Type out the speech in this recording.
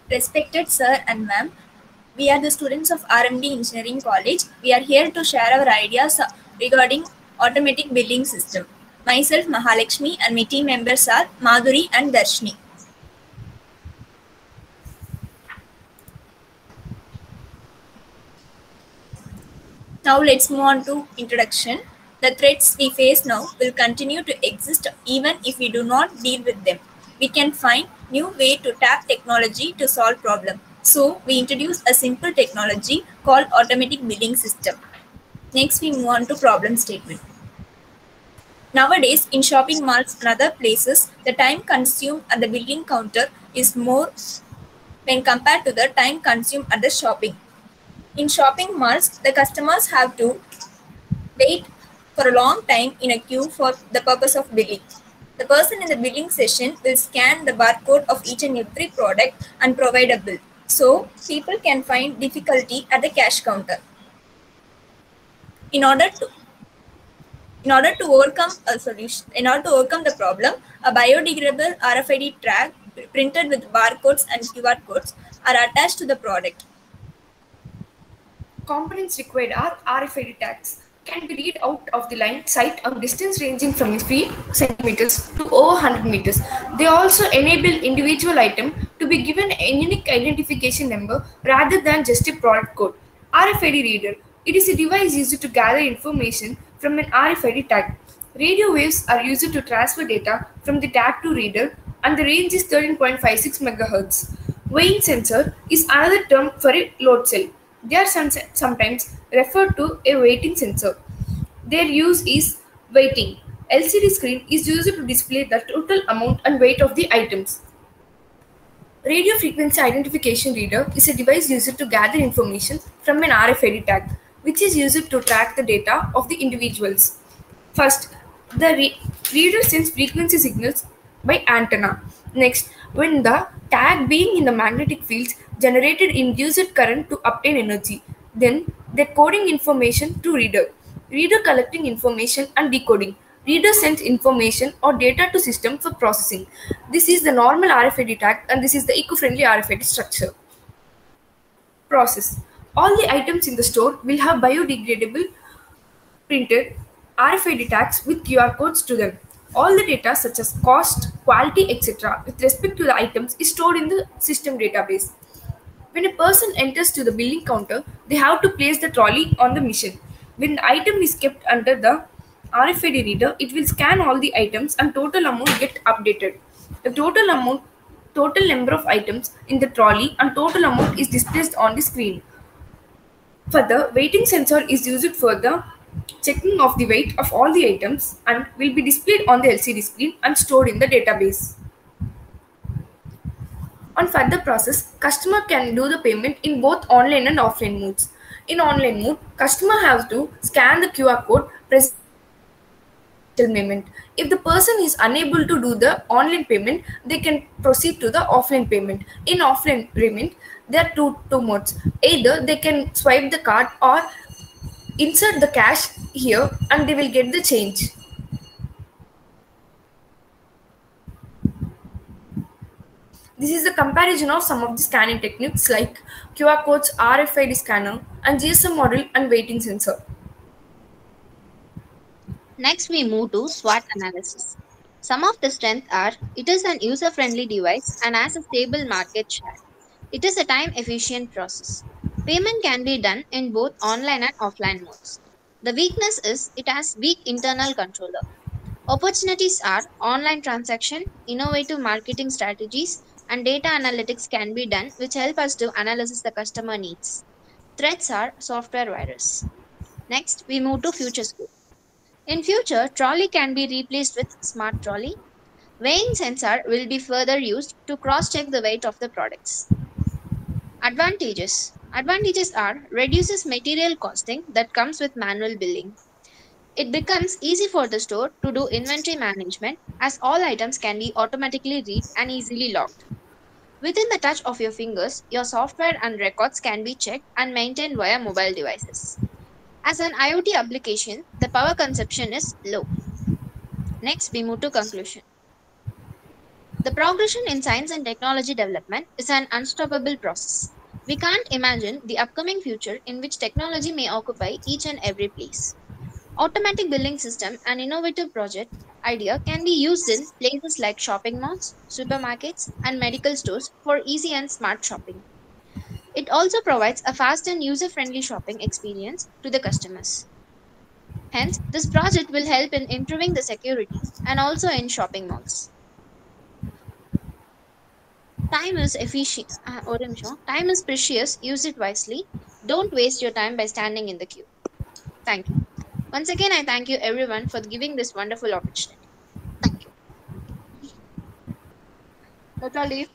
Respected sir and ma'am, we are the students of RMD Engineering College. We are here to share our ideas regarding automatic billing system. Myself Mahalakshmi and my team members are Madhuri and Darshni. Now let's move on to introduction. The threats we face now will continue to exist even if we do not deal with them. We can find new way to tap technology to solve problem. So we introduce a simple technology called automatic billing system. Next we move on to problem statement. Nowadays in shopping malls and other places, the time consumed at the billing counter is more when compared to the time consumed at the shopping. In shopping malls, the customers have to wait for a long time in a queue for the purpose of billing. The person in the billing session will scan the barcode of each and every product and provide a bill. So people can find difficulty at the cash counter. In order to overcome the problem, a biodegradable RFID tag printed with barcodes and QR codes are attached to the product. Components required are RFID tags. Can be read out of the line sight on distance ranging from 3 centimeters to over 100 meters. They also enable individual item to be given a unique identification number rather than just a product code. RFID reader. It is a device used to gather information from an RFID tag. Radio waves are used to transfer data from the tag to reader and the range is 13.56 MHz. Weighing sensor is another term for a load cell. They are sometimes referred to a weighting sensor. Their use is weighting. LCD screen is used to display the total amount and weight of the items. Radio frequency identification reader is a device used to gather information from an RFID tag, which is used to track the data of the individuals. First, the reader sends frequency signals by antenna. Next, when the tag being in the magnetic fields generated induced current to obtain energy. Then, they're coding information to reader. Reader collecting information and decoding. Reader sends information or data to system for processing. This is the normal RFID tag and this is the eco-friendly RFID structure. Process. All the items in the store will have biodegradable printed RFID tags with QR codes to them. All the data such as cost, quality, etc. with respect to the items is stored in the system database. When a person enters to the billing counter, they have to place the trolley on the machine. When the item is kept under the RFID reader, it will scan all the items and total amount get updated. The total number of items in the trolley and total amount is displayed on the screen. Further, weighting sensor is used for the checking of the weight of all the items and will be displayed on the LCD screen and stored in the database. On further process, customer can do the payment in both online and offline modes. In online mode, customer has to scan the QR code present payment. If the person is unable to do the online payment, they can proceed to the offline payment. In offline payment, there are two modes. Either they can swipe the card or insert the cash here and they will get the change. This is the comparison of some of the scanning techniques like QR codes, RFID scanner, and GSM model and weighting sensor. Next, we move to SWOT analysis. Some of the strengths are it is an user-friendly device and has a stable market share. It is a time-efficient process. Payment can be done in both online and offline modes. The weakness is it has weak internal controller. Opportunities are online transaction, innovative marketing strategies, and data analytics can be done which help us to analyze the customer needs. Threats are software virus. Next, we move to future scope. In future, trolley can be replaced with smart trolley. Weighing sensor will be further used to cross-check the weight of the products. Advantages. Advantages are reduces material costing that comes with manual billing. It becomes easy for the store to do inventory management as all items can be automatically read and easily logged. Within the touch of your fingers, your software and records can be checked and maintained via mobile devices. As an IoT application, the power consumption is low. Next, we move to conclusion. The progression in science and technology development is an unstoppable process. We can't imagine the upcoming future in which technology may occupy each and every place. Automatic building system, an innovative project idea, can be used in places like shopping malls, supermarkets, and medical stores for easy and smart shopping. It also provides a fast and user friendly shopping experience to the customers. Hence, this project will help in improving the security and also in shopping malls. Time is efficient. ஒரு நிமிஷம். Time is precious. Use it wisely. Don't waste your time by standing in the queue. Thank you. Once again, I thank you everyone for giving this wonderful opportunity. Thank you. Natalie.